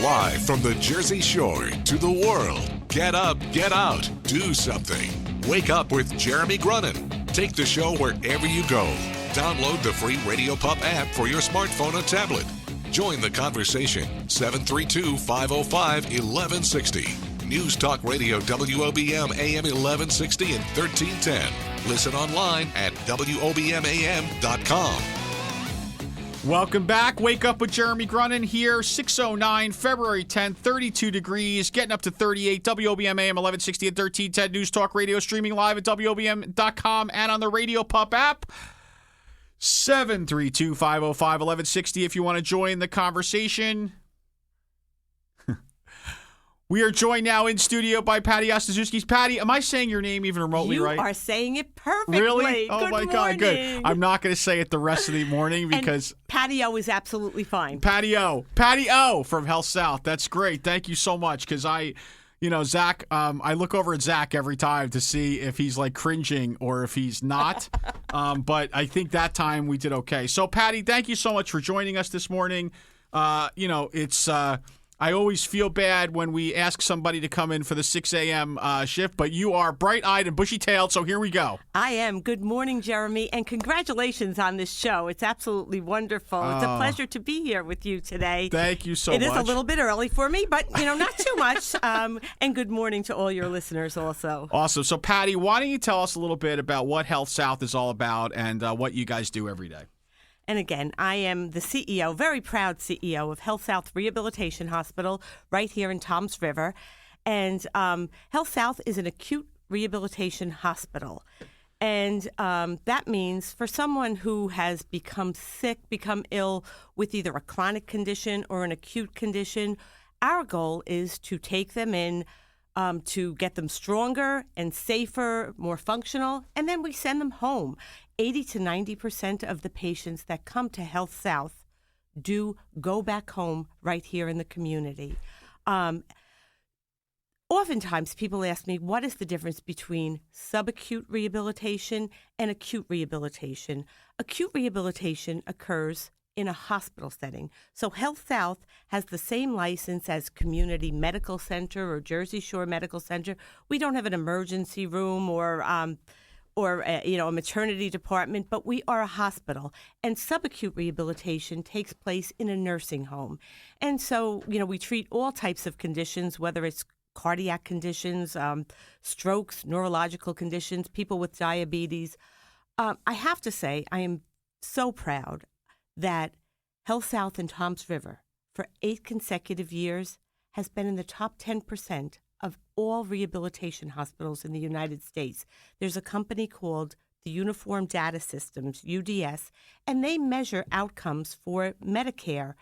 Live from the Jersey Shore to the world. Get up, get out, do something. Wake up with Jeremy Grunin. Take the show wherever you go. Download the free Radio Pup app for your smartphone or tablet. Join the conversation. 732-505-1160. News Talk Radio WOBM AM 1160 and 1310. Listen online at WOBMAM.com. Welcome back. Wake up with Jeremy Grunin here. 6:09, February 10th, 32 degrees, getting up to 38. WOBM AM 1160 and 1310. News Talk Radio, streaming live at WOBM.com and on the Radio Pup app. 732-505-1160 if you want to join the conversation. We are joined now in studio by Pattie Ostazewski. Pattie, am I saying your name even remotely right? You are saying it perfectly. Really? Oh, good my morning. God, good. I'm not going to say it the rest of the morning because... And Patio is absolutely fine. Pattie O from HealthSouth. That's great. Thank you so much because Zach, I look over at Zach every time to see if he's like cringing or if he's not. But I think that time we did okay. So, Pattie, thank you so much for joining us this morning. I always feel bad when we ask somebody to come in for the 6 a.m. Shift, but you are bright-eyed and bushy-tailed, so here we go. I am. Good morning, Jeremy, and congratulations on this show. It's absolutely wonderful. It's a pleasure to be here with you today. Thank you so much. It is a little bit early for me, but, not too much. And good morning to all your listeners also. Awesome. So, Pattie, why don't you tell us a little bit about what HealthSouth is all about and what you guys do every day? And again, I am the CEO, very proud CEO of HealthSouth Rehabilitation Hospital right here in Toms River. And HealthSouth is an acute rehabilitation hospital. And that means for someone who has become sick, become ill with either a chronic condition or an acute condition, our goal is to take them in to get them stronger and safer, more functional, and then we send them home. 80 to 90% of the patients that come to HealthSouth do go back home right here in the community. Oftentimes, people ask me, what is the difference between subacute rehabilitation and acute rehabilitation? Acute rehabilitation occurs in a hospital setting. So HealthSouth has the same license as Community Medical Center or Jersey Shore Medical Center. We don't have an emergency room or a maternity department, but we are a hospital. And subacute rehabilitation takes place in a nursing home. And so, we treat all types of conditions, whether it's cardiac conditions, strokes, neurological conditions, people with diabetes. I have to say, I am so proud that HealthSouth in Toms River, for 8 consecutive years, has been in the top 10% of all rehabilitation hospitals in the United States. There's a company called the Uniform Data Systems, UDS, and they measure outcomes for Medicare.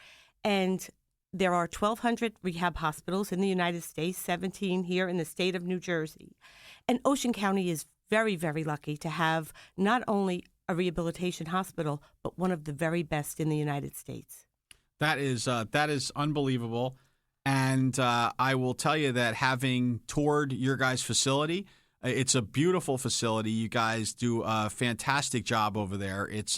And there are 1,200 rehab hospitals in the United States, 17 here in the state of New Jersey. And Ocean County is very, very lucky to have not only a rehabilitation hospital, but one of the very best in the United States. That is unbelievable. And I will tell you that having toured your guys' facility, it's a beautiful facility. You guys do a fantastic job over there. It's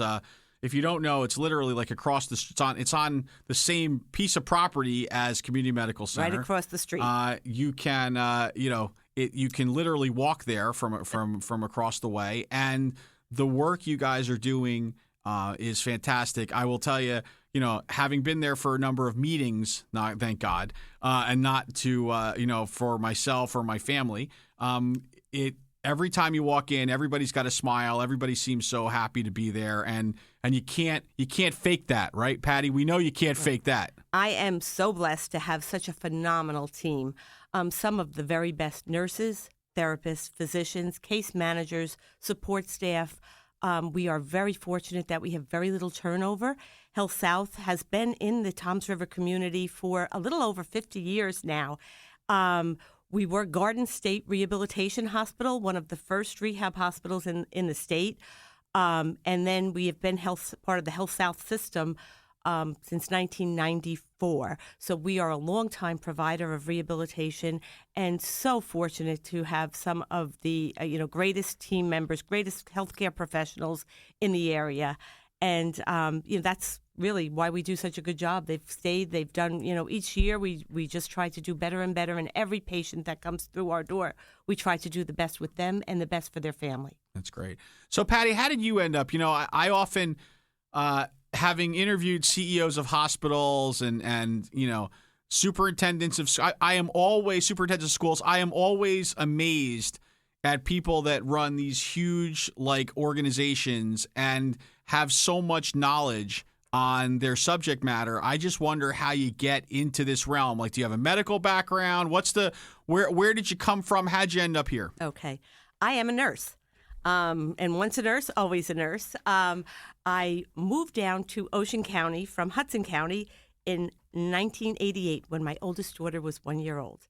if you don't know, it's literally like across the it's on the same piece of property as Community Medical Center. Right across the street. You can you can literally walk there from across the way, and the work you guys are doing is fantastic. I will tell you, having been there for a number of meetings, thank God, and not to, for myself or my family, every time you walk in, everybody's got a smile. Everybody seems so happy to be there, and you can't fake that, right, Pattie? We know you can't fake that. I am so blessed to have such a phenomenal team. Some of the very best nurses, therapists, physicians, case managers, support staff. We are very fortunate that we have very little turnover. HealthSouth has been in the Toms River community for a little over 50 years now. We were Garden State Rehabilitation Hospital, one of the first rehab hospitals in the state. And then we have been part of the HealthSouth system since 1994. So we are a longtime provider of rehabilitation and so fortunate to have some of the greatest team members, greatest healthcare professionals in the area. And that's really why we do such a good job. They've stayed, they've done, each year we just try to do better and better. And every patient that comes through our door, we try to do the best with them and the best for their family. That's great. So, Pattie, how did you end up? I often, having interviewed CEOs of hospitals and superintendents of, superintendents of schools, I am always amazed at people that run these huge organizations and have so much knowledge on their subject matter. I just wonder how you get into this realm. Do you have a medical background? Where did you come from? How'd you end up here? Okay. I am a nurse. And once a nurse, always a nurse. I moved down to Ocean County from Hudson County in 1988 when my oldest daughter was 1 year old.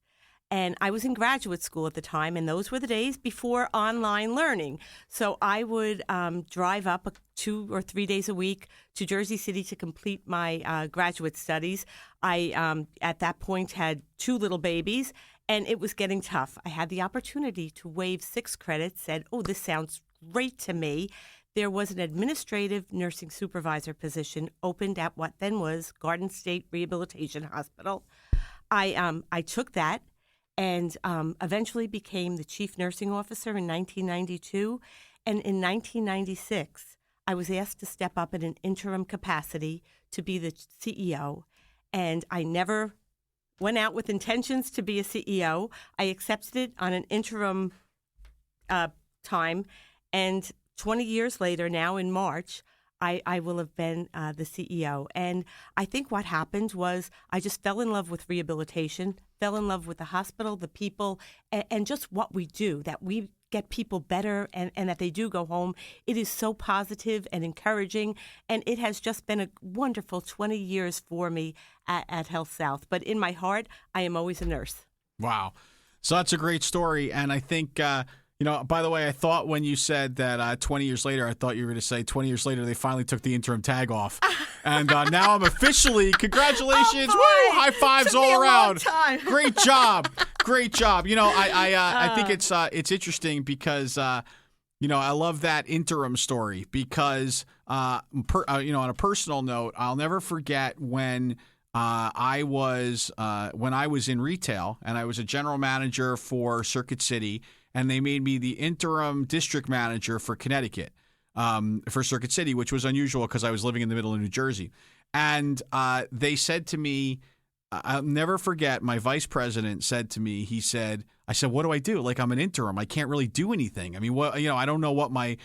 And I was in graduate school at the time, and those were the days before online learning. So I would drive up 2 or 3 days a week to Jersey City to complete my graduate studies. I, at that point, had 2 little babies, and it was getting tough. I had the opportunity to waive 6 credits, said, oh, this sounds great to me. There was an administrative nursing supervisor position opened at what then was Garden State Rehabilitation Hospital. I took that. And eventually became the chief nursing officer in 1992. And in 1996, I was asked to step up in an interim capacity to be the CEO. And I never went out with intentions to be a CEO. I accepted it on an interim time. And 20 years later, now in March, I will have been the CEO. And I think what happened was I just fell in love with rehabilitation, fell in love with the hospital, the people, and just what we do, that we get people better and that they do go home. It is so positive and encouraging, and it has just been a wonderful 20 years for me at HealthSouth. But in my heart, I am always a nurse. Wow. So that's a great story, and I think by the way, I thought when you said that 20 years later, I thought you were going to say 20 years later, they finally took the interim tag off. And now I'm officially, congratulations. Oh, woo, high fives took all me a long around. time. Great job. Great job. I think it's interesting because, I love that interim story because, on a personal note, I'll never forget when I was in retail and I was a general manager for Circuit City. And they made me the interim district manager for Connecticut, for Circuit City, which was unusual because I was living in the middle of New Jersey. And they said to me, I'll never forget, my vice president said to me, I said, what do I do? I'm an interim. I can't really do anything. I mean, I don't know what can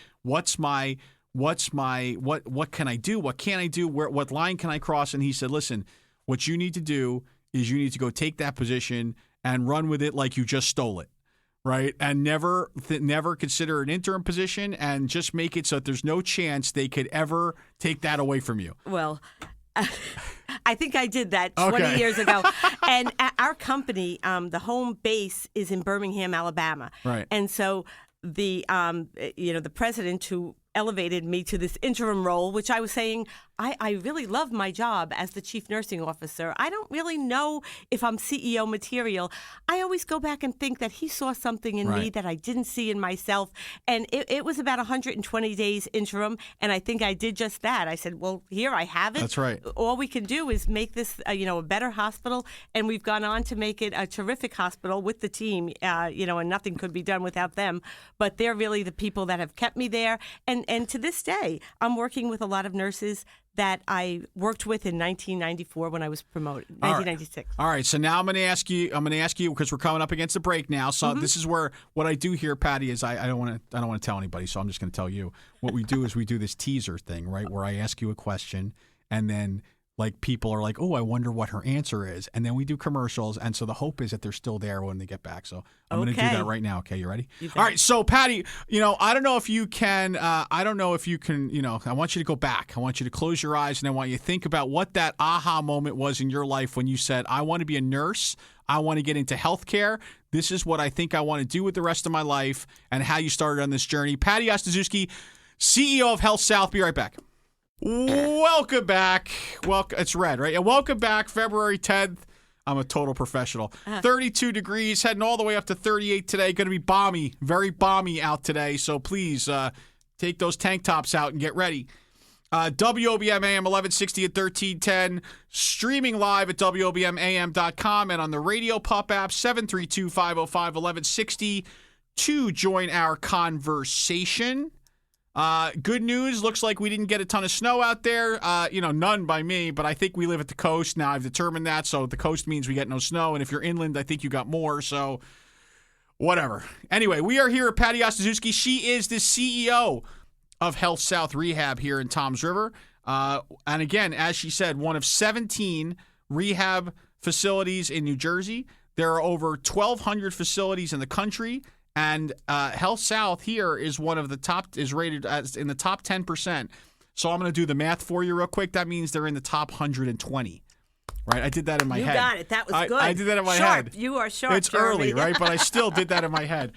I do? What can I do? What line can I cross? And he said, listen, what you need to do is you need to go take that position and run with it like you just stole it. Right, and never consider an interim position, and just make it so that there's no chance they could ever take that away from you. Well, I think I did that 20 years ago. And at our company, the home base is in Birmingham, Alabama. Right, and so the president who elevated me to this interim role, which I was saying, I really love my job as the chief nursing officer. I don't really know if I'm CEO material. I always go back and think that he saw something in me that I didn't see in myself. And it was about 120 days interim, and I think I did just that. I said, well, here I have it. That's right. All we can do is make this, a better hospital, and we've gone on to make it a terrific hospital with the team, and nothing could be done without them. But they're really the people that have kept me there. And to this day, I'm working with a lot of nurses that I worked with in 1994 when I was promoted, 1996. All right. So now I'm going to ask you because we're coming up against the break now. So this is where what I do here, Pattie, is I don't want to tell anybody. So I'm just going to tell you what we do is we do this teaser thing, right, where I ask you a question and then people are like, oh, I wonder what her answer is. And then we do commercials. And so the hope is that they're still there when they get back. So I'm going to do that right now. Okay, you ready? All right. So, Pattie, I don't know if you can, I want you to go back. I want you to close your eyes and I want you to think about what that aha moment was in your life when you said, I want to be a nurse. I want to get into healthcare. This is what I think I want to do with the rest of my life, and how you started on this journey. Pattie Ostazewski, CEO of HealthSouth. Be right back. Welcome back. It's red, right? And welcome back, February 10th. I'm a total professional. 32 degrees, heading all the way up to 38 today. Going to be balmy, very balmy out today. So please take those tank tops out and get ready. WOBM AM 1160 at 1310, streaming live at WOBMAM.com and on the Radio Pup app 732-505-1160 to join our conversation. Good news, looks like we didn't get a ton of snow out there. None by me, but I think we live at the coast. Now I've determined that, so the coast means we get no snow, and if you're inland, I think you got more, so whatever. Anyway, we are here at Pattie Ostazewski. She is the CEO of HealthSouth Rehab here in Toms River. And again, as she said, one of 17 rehab facilities in New Jersey. There are over 1,200 facilities in the country. And HealthSouth here is one of the top, is rated as in the top 10%. So I'm going to do the math for you real quick. That means they're in the top 120. Right? I did that in my head. You got it. That was good. I did that in my head. You are sharp, It's Jeremy. early, right? But I still did that in my head.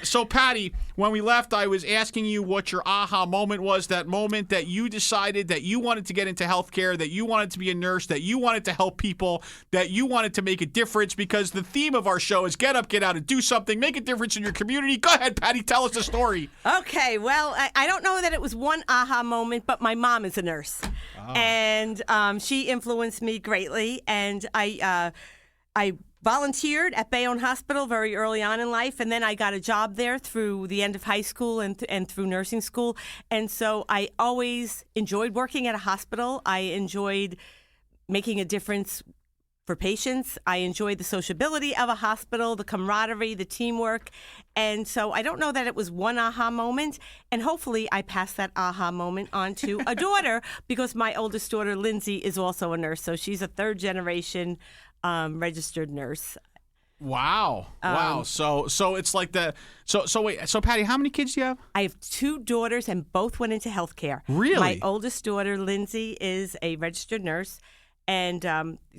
So, Pattie, when we left, I was asking you what your aha moment was, that moment that you decided that you wanted to get into healthcare, that you wanted to be a nurse, that you wanted to help people, that you wanted to make a difference, because the theme of our show is get up, get out, and do something, make a difference in your community. Go ahead, Pattie, tell us the story. Okay, well, I don't know that it was one aha moment, but my mom is a nurse. Oh. And she influenced me greatly, and I volunteered at Bayonne Hospital very early on in life, and then I got a job there through the end of high school and through nursing school. And so I always enjoyed working at a hospital. I enjoyed making a difference for patients. I enjoyed the sociability of a hospital, the camaraderie, the teamwork. And so I don't know that it was one aha moment. And hopefully I passed that aha moment on to a daughter, because my oldest daughter, Lindsay, is also a nurse. So she's a third generation registered nurse. Wow. Wow. So it's like wait, so Pattie, how many kids do you have? I have 2 daughters, and both went into healthcare. Really? My oldest daughter, Lindsay, is a registered nurse and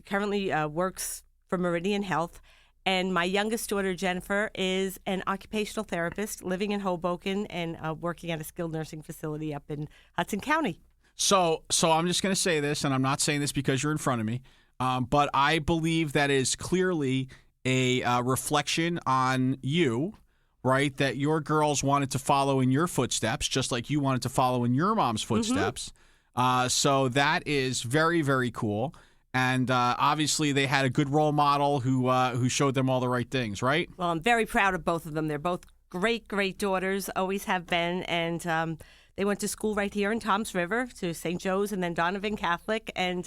currently works for Meridian Health. And my youngest daughter, Jennifer, is an occupational therapist living in Hoboken and working at a skilled nursing facility up in Hudson County. So I'm just going to say this, and I'm not saying this because you're in front of me, but I believe that is clearly a reflection on you, right? That your girls wanted to follow in your footsteps, just like you wanted to follow in your mom's footsteps. Mm-hmm. So that is very, very cool. And obviously they had a good role model who showed them all the right things, right? Well, I'm very proud of both of them. They're both great, great daughters, always have been. And they went to school right here in Toms River, to St. Joe's and then Donovan Catholic, and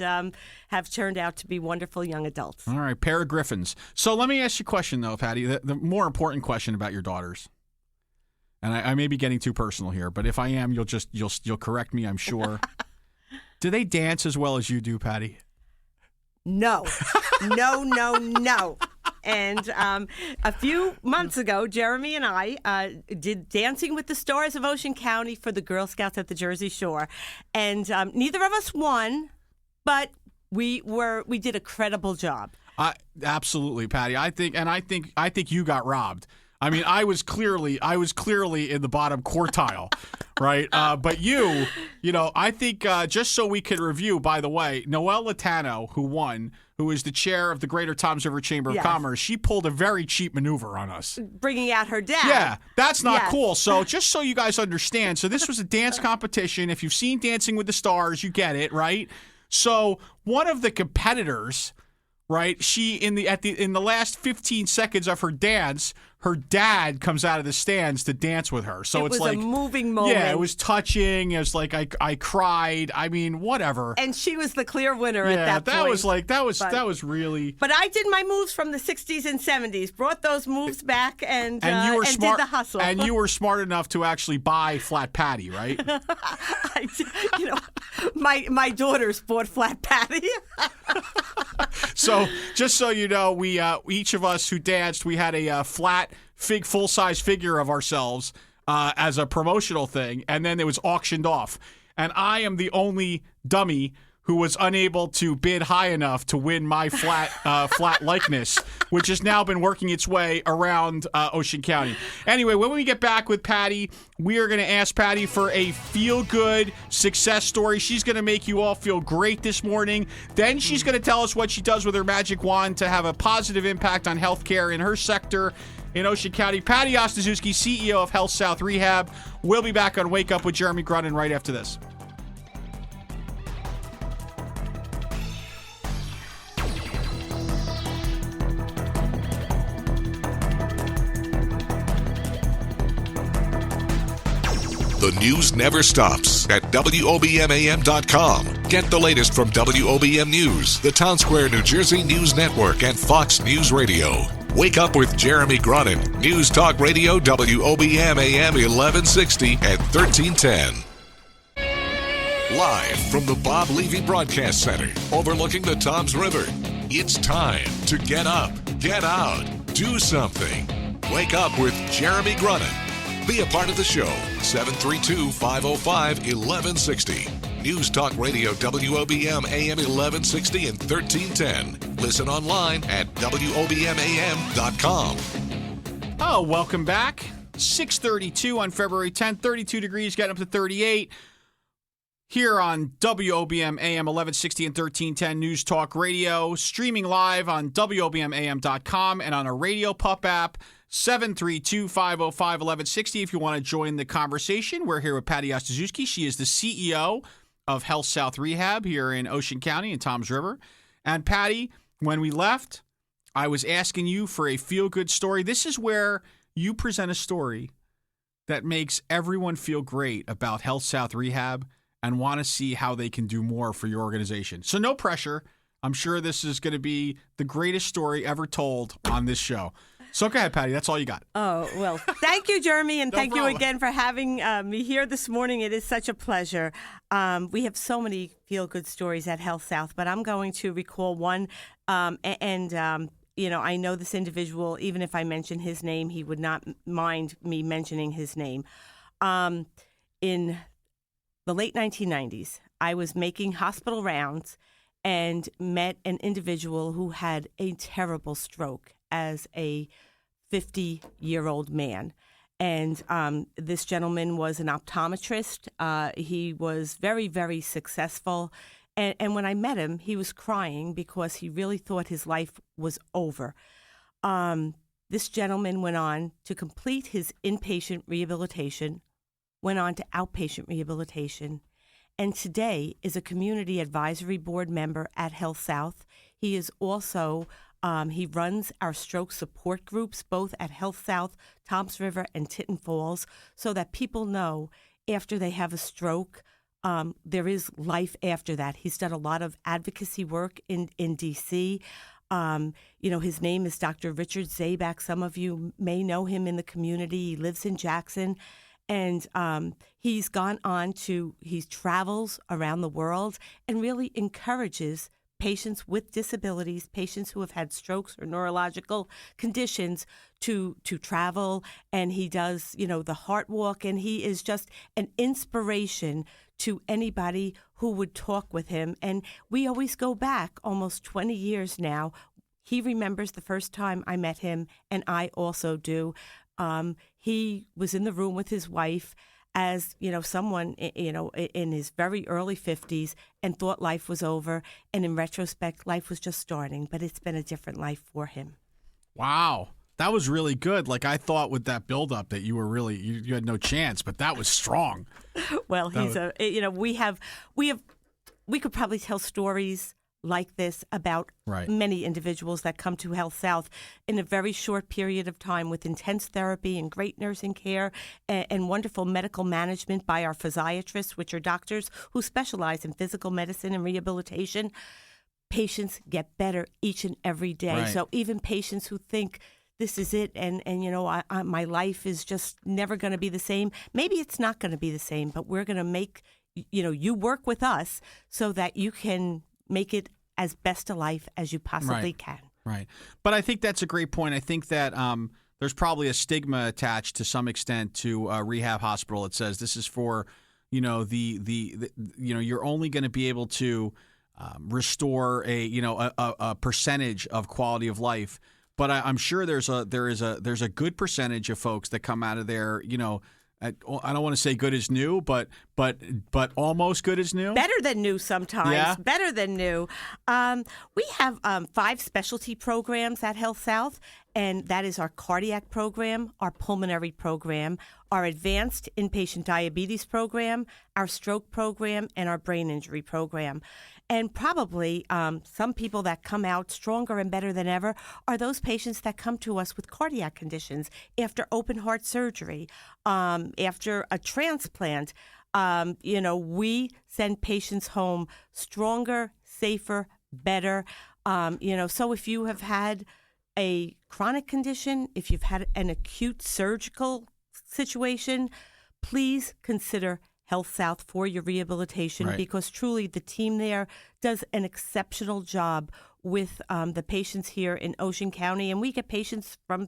have turned out to be wonderful young adults. All right, pair of Griffins. So let me ask you a question, though, Pattie, the more important question about your daughters. And I may be getting too personal here, but if I am, you'll correct me, I'm sure. Do they dance as well as you do, Pattie? No. No. And a few months ago, Jeremy and I did Dancing with the Stars of Ocean County for the Girl Scouts at the Jersey Shore. And neither of us won, but we did a credible job. Absolutely, Pattie. I think you got robbed. I mean, I was clearly in the bottom quartile, right? But you know, I think just so we could review, by the way, Noelle Latano, who is the chair of the Greater Toms River Chamber of Commerce, she pulled a very cheap maneuver on us. Bringing out her dad. Yeah, that's not cool. So just so you guys understand, so this was a dance competition. If you've seen Dancing with the Stars, you get it, right? So one of the competitors, right, she in the last 15 seconds of her dance, her dad comes out of the stands to dance with her. So it's like a moving moment. Yeah, it was touching. It was like I cried. I mean, whatever. And she was the clear winner at that point. That was really. But I did my moves from the 60s and 70s. Brought those moves back and you were smart, did the hustle. And you were smart enough to actually buy flat patty, right? My daughters bought flat patty. So just so you know, we each of us who danced, we had a flat full-size figure of ourselves as a promotional thing, and then it was auctioned off. And I am the only dummy who was unable to bid high enough to win my flat likeness, which has now been working its way around Ocean County. Anyway, when we get back with Pattie, we are going to ask Pattie for a feel-good success story. She's going to make you all feel great this morning. Then she's going to tell us what she does with her magic wand to have a positive impact on healthcare in her sector in Ocean County. Pattie Ostazewski, CEO of HealthSouth Rehab. We'll be back on Wake Up with Jeremy Grunin right after this. The news never stops at WOBMAM.com. Get the latest from WOBM News, the Town Square, New Jersey News Network, and Fox News Radio. Wake up with Jeremy Grunin, News Talk Radio, WOBM AM 1160 and 1310. Live from the Bob Levy Broadcast Center, overlooking the Toms River, it's time to get up, get out, do something. Wake up with Jeremy Grunin. Be a part of the show, 732-505-1160. News Talk Radio, WOBM AM 1160 and 1310. Listen online at WOBMAM.com. Oh, welcome back. 6:32 on February 10th, 32 degrees, getting up to 38. Here on WOBM AM 1160 and 1310 News Talk Radio, streaming live on WOBMAM.com and on a Radio Pup app, 732-505-1160 if you want to join the conversation. We're here with Pattie Ostazewski. She is the CEO of HealthSouth Rehab here in Ocean County in Toms River. And Pattie, when we left, I was asking you for a feel-good story. This is where you present a story that makes everyone feel great about HealthSouth Rehab and want to see how they can do more for your organization. So no pressure. I'm sure this is going to be the greatest story ever told on this show. So go ahead, Pattie. That's all you got. Oh, well, thank you, Jeremy, and No thank problem. you again for having me here this morning. It is such a pleasure. We have so many feel-good stories at HealthSouth, but I'm going to recall one. You know, I know this individual. Even if I mention his name, he would not mind me mentioning his name. In the late 1990s, I was making hospital rounds and met an individual who had a terrible stroke as a 50-year-old man. And this gentleman was an optometrist. He was very, very successful. And when I met him, he was crying because he really thought his life was over. This gentleman went on to complete his inpatient rehabilitation, went on to outpatient rehabilitation, and today is a community advisory board member at HealthSouth. He is also he runs our stroke support groups, both at HealthSouth, Toms River, and Tinton Falls, so that people know after they have a stroke, there is life after that. He's done a lot of advocacy work in D.C. You know, his name is Dr. Richard Zabak. Some of you may know him in the community. He lives in Jackson. And he's gone on he travels around the world and really encourages patients with disabilities, patients who have had strokes or neurological conditions to travel. And he does, you know, the heart walk, and he is just an inspiration to anybody who would talk with him. And we always go back almost 20 years now. He remembers the first time I met him, and I also do. He was in the room with his wife as, you know, someone, you know, in his very early 50s and thought life was over. And in retrospect, life was just starting, but it's been a different life for him. Wow. That was really good. Like, I thought with that buildup that you were really, you had no chance, but that was strong. Well, you know, we could probably tell stories like this about many individuals that come to HealthSouth in a very short period of time with intense therapy and great nursing care and wonderful medical management by our physiatrists, which are doctors who specialize in physical medicine and rehabilitation. Patients get better each and every day. Right. So even patients who think this is it and you know, my life is just never going to be the same. Maybe it's not going to be the same, but we're going to make, you know, you work with us so that you can make it as best a life as you possibly can. Right. But I think that's a great point. I think that there's probably a stigma attached to some extent to a rehab hospital. It says this is for, you know, the you know, you're only going to be able to restore a percentage of quality of life. But I'm sure there's a good percentage of folks that come out of there, you know, I don't want to say good as new, but almost good as new. Better than new sometimes. Yeah. Better than new. We have 5 specialty programs at HealthSouth, and that is our cardiac program, our pulmonary program, our advanced inpatient diabetes program, our stroke program, and our brain injury program. And probably some people that come out stronger and better than ever are those patients that come to us with cardiac conditions after open heart surgery, after a transplant. We send patients home stronger, safer, better. So if you have had a chronic condition, if you've had an acute surgical situation, please consider HealthSouth for your rehabilitation, Right. because truly the team there does an exceptional job with the patients here in Ocean County. And we get patients from,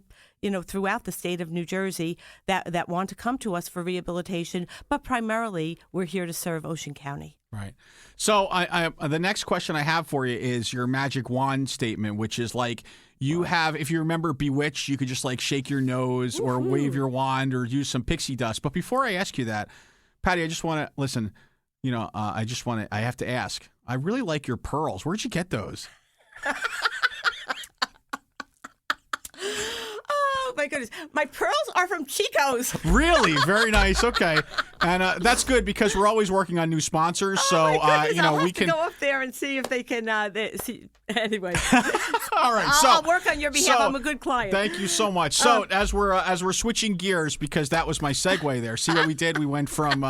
throughout the state of New Jersey that want to come to us for rehabilitation, but primarily we're here to serve Ocean County. Right. So I the next question I have for you is your magic wand statement, which is like you have, if you remember Bewitched, you could just like shake your nose or wave your wand or use some pixie dust. But before I ask you that, Pattie, I just want to listen. I have to ask. I really like your pearls. Where'd you get those? Oh my goodness, my pearls are from Chico's. Really? Very nice. Okay. And that's good because we're always working on new sponsors. So, my goodness, I'll have we to can go up there and see if they can. Anyway, All right. So I'll work on your behalf. I'm a good client. Thank you so much. So as we're switching gears, because that was my segue there. See what we did? We went from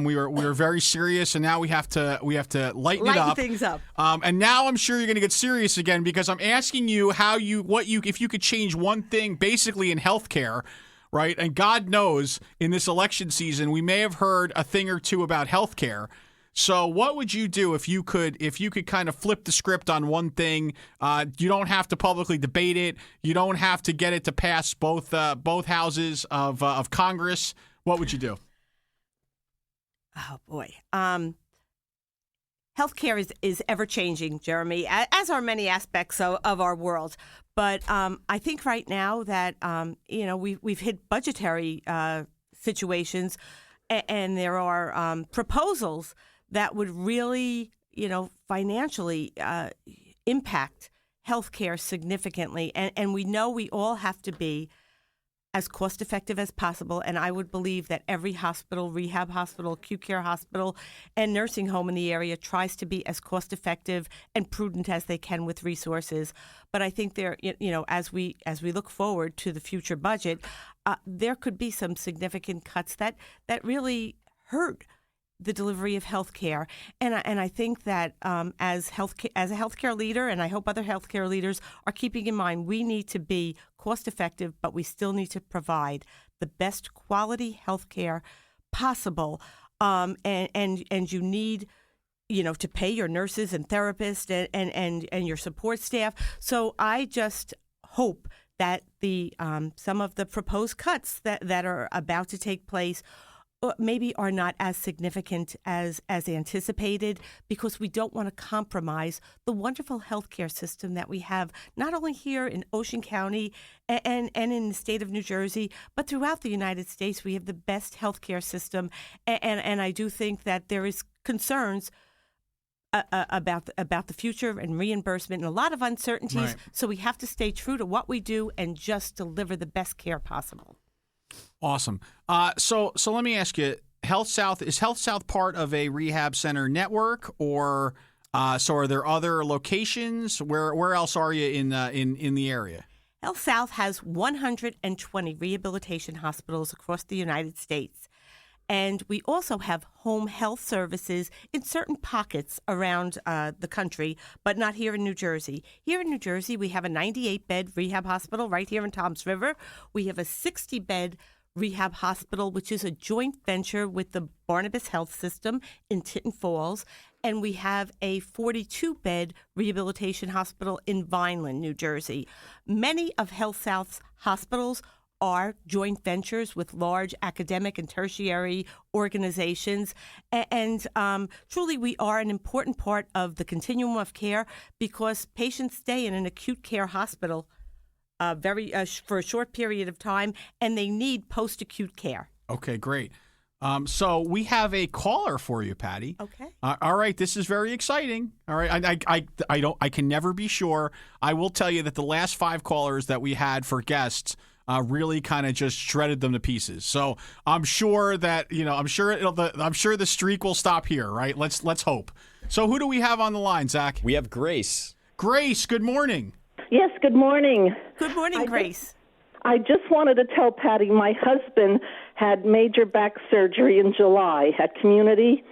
we were very serious, and now we have to lighten it up. Things up. And now I'm sure you're going to get serious again, because I'm asking you if you could change one thing basically in healthcare. Right. And God knows in this election season, we may have heard a thing or two about healthcare. So what would you do if you could kind of flip the script on one thing? You don't have to publicly debate it. You don't have to get it to pass both houses of Congress. What would you do? Oh boy. Healthcare is ever changing, Jeremy, as are many aspects of our world. But I think right now that we've hit budgetary situations, and there are proposals that would really, financially impact healthcare significantly. And we know we all have to be as cost effective as possible. And I would believe that every hospital, rehab hospital, acute care hospital, and nursing home in the area tries to be as cost effective and prudent as they can with resources. But I think there, as we look forward to the future budget, there could be some significant cuts that really hurt the delivery of health care. And I think that as a healthcare leader, and I hope other healthcare leaders are keeping in mind, we need to be cost effective, but we still need to provide the best quality health care possible. And you need to pay your nurses and therapists and your support staff. So I just hope that the some of the proposed cuts that are about to take place maybe are not as significant as anticipated, because we don't want to compromise the wonderful healthcare system that we have, not only here in Ocean County and in the state of New Jersey, but throughout the United States. We have the best healthcare system, and I do think that there is concerns about the future and reimbursement and a lot of uncertainties. Right. So we have to stay true to what we do and just deliver the best care possible. Awesome. So let me ask you, HealthSouth, is HealthSouth part of a rehab center network, or so are there other locations? Where else are you in the area? HealthSouth has 120 rehabilitation hospitals across the United States. And we also have home health services in certain pockets around the country, but not here in New Jersey. Here in New Jersey, we have a 98-bed rehab hospital right here in Toms River. We have a 60-bed rehab hospital, which is a joint venture with the Barnabas Health System in Tinton Falls. And we have a 42-bed rehabilitation hospital in Vineland, New Jersey. Many of HealthSouth's hospitals are joint ventures with large academic and tertiary organizations. And truly, we are an important part of the continuum of care, because patients stay in an acute care hospital for a short period of time, and they need post-acute care. Okay, great. So we have a caller for you, Patty. Okay. All right, this is very exciting. All right, I can never be sure. I will tell you that the last 5 callers that we had for guests really kind of just shredded them to pieces. So I'm sure that I'm sure the streak will stop here. Right? Let's hope. So who do we have on the line, Zach? We have Grace. Grace, good morning. Yes, good morning. Good morning, Grace. I just wanted to tell Patty my husband had major back surgery in July at Community,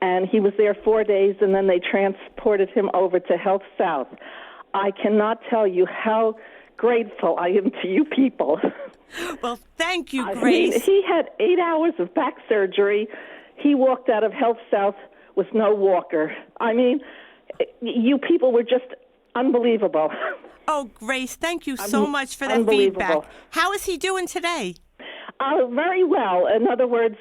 and he was there 4 days, and then they transported him over to HealthSouth. I cannot tell you how grateful I am to you people. Well, thank you, I Grace. mean, he had 8 hours of back surgery. He walked out of HealthSouth with no walker. I mean, you people were just unbelievable. Oh, Grace, thank you so much for that feedback. How is he doing today? Very well. In other words,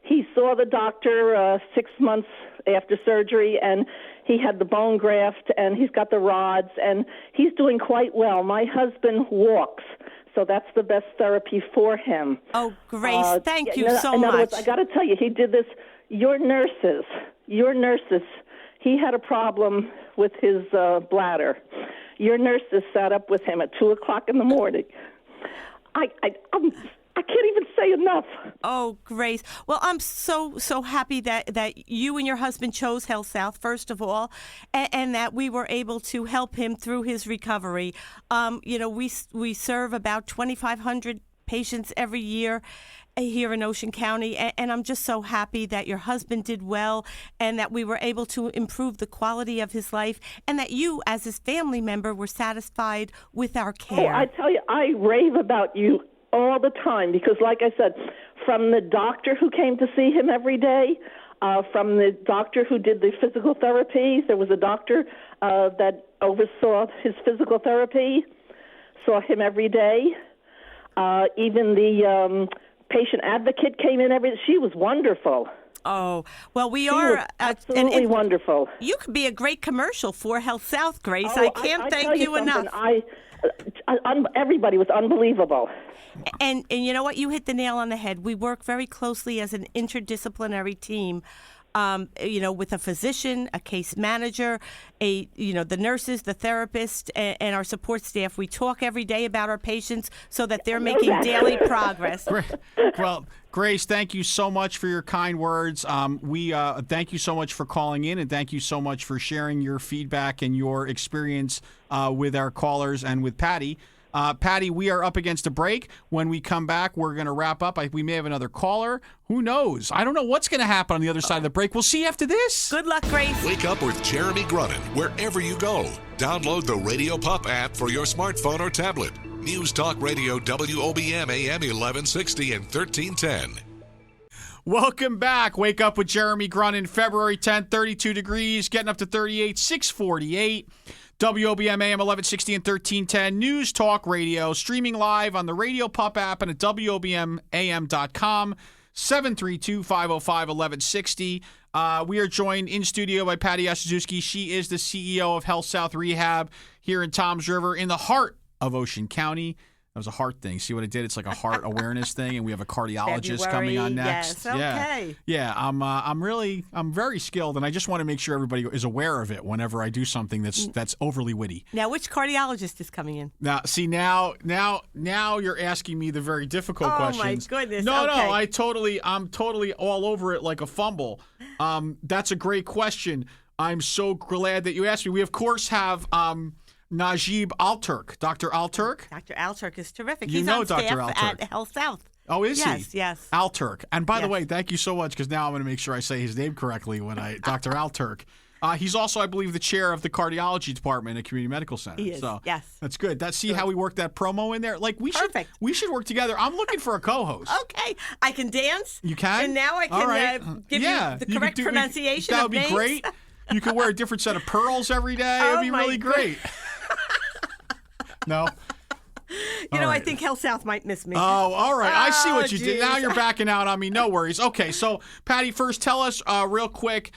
he saw the doctor 6 months after surgery, and he had the bone graft, and he's got the rods, and he's doing quite well. My husband walks, so that's the best therapy for him. Oh, Grace, thank you so in other much. words, I got to tell you, he did this. Your nurses, he had a problem with his bladder. Your nurses sat up with him at 2 o'clock in the morning. I can't even say enough. Oh, Grace. Well, I'm so happy that you and your husband chose HealthSouth, first of all, and that we were able to help him through his recovery. We serve about 2,500 patients every year here in Ocean County, and I'm just so happy that your husband did well and that we were able to improve the quality of his life and that you, as his family member, were satisfied with our care. Oh, I tell you, I rave about you all the time because, like I said, from the doctor who came to see him every day, from the doctor who did the physical therapy, there was a doctor that oversaw his physical therapy, saw him every day. Even the patient advocate came in she was wonderful. Oh, well, She was absolutely wonderful. You could be a great commercial for HealthSouth, Grace. Oh, I can't thank you enough. Everybody was unbelievable. And you know what? You hit the nail on the head. We work very closely as an interdisciplinary team. With a physician, a case manager, the nurses, the therapist, and our support staff. We talk every day about our patients so that they're making daily progress. Well, Grace, thank you so much for your kind words. We thank you so much for calling in, and thank you so much for sharing your feedback and your experience with our callers and with Patty. Patty, we are up against a break. When we come back, we're going to wrap up. We may have another caller. Who knows? I don't know what's going to happen on the other side of the break. We'll see after this. Good luck, Grace. Wake up with Jeremy Grunin wherever you go. Download the Radio Pup app for your smartphone or tablet. News Talk Radio WOBM AM 1160 and 1310. Welcome back. Wake up with Jeremy Grunin. February 10th, 32 degrees, getting up to 38, 648. WOBM AM 1160 and 1310, News Talk Radio, streaming live on the Radio Pup app and at WOBMAM.com, 732-505-1160. We are joined in studio by Pattie Ostazewski. She is the CEO of HealthSouth Rehab here in Toms River in the heart of Ocean County. That was a heart thing. See what I did? It's like a heart awareness thing, and we have a cardiologist coming on next. Yes, okay. Yeah. I'm very skilled, and I just want to make sure everybody is aware of it whenever I do something that's overly witty. Now, which cardiologist is coming in? Now, see, now you're asking me the very difficult questions. Oh my goodness! No, okay. I'm totally all over it like a fumble. That's a great question. I'm so glad that you asked me. We of course have Najib Alturk. Dr. Alturk? Dr. Alturk is terrific. You He's know on Dr. staff Alturk. at HealthSouth. Oh, is he? Yes. Alturk. And by the Yes. way, thank you so much because now I'm going to make sure I say his name correctly when Dr. Alturk. He's also, I believe, the chair of the cardiology department at Community Medical Center. He is, so yes. That's good. See how we work that promo in there? Like we Perfect. should work together. I'm looking for a co-host. Okay. I can dance. You can? And now I can All right. give you the correct pronunciation That of would be names. great. You could wear a different set of pearls every day. It would be my really great. No? You know, right. I think HealthSouth might miss me. Oh, all right. I see what you did. geez. Now you're backing out on me. No worries. Okay, so Patty, first tell us real quick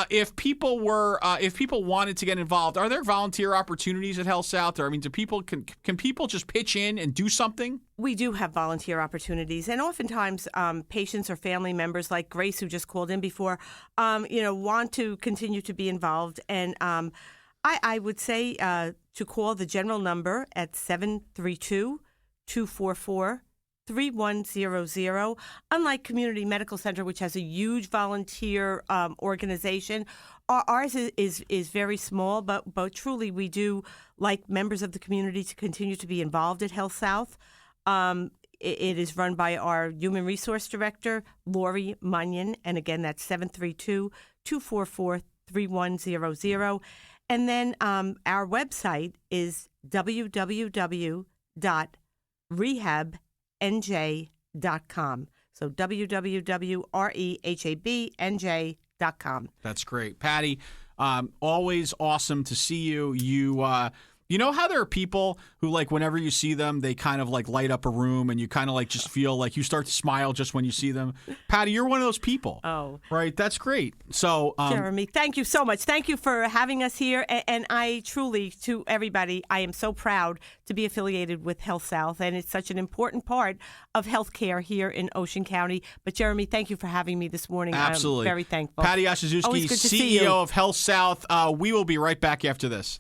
if people wanted to get involved, are there volunteer opportunities at HealthSouth? Or I mean, can people just pitch in and do something? We do have volunteer opportunities, and oftentimes patients or family members like Grace, who just called in before, want to continue to be involved. And I would say to call the general number at 732-244-3100. Unlike Community Medical Center, which has a huge volunteer organization, ours is very small, but truly we do like members of the community to continue to be involved at HealthSouth. It is run by our Human Resource Director, Lori Munyon, and again, that's 732-244-3100. And then our website is www.rehabnj.com. So www.rehabnj.com. That's great. Patty, always awesome to see you. You know how there are people who, like, whenever you see them, they kind of like light up a room and you kind of like just feel like you start to smile just when you see them? Patty, you're one of those people. Oh. Right? That's great. So, Jeremy, thank you so much. Thank you for having us here. And I truly, to everybody, I am so proud to be affiliated with HealthSouth. And it's such an important part of healthcare here in Ocean County. But, Jeremy, thank you for having me this morning. Absolutely. I'm very thankful. Pattie Always Ostazewski, good to see you. CEO of HealthSouth. We will be right back after this.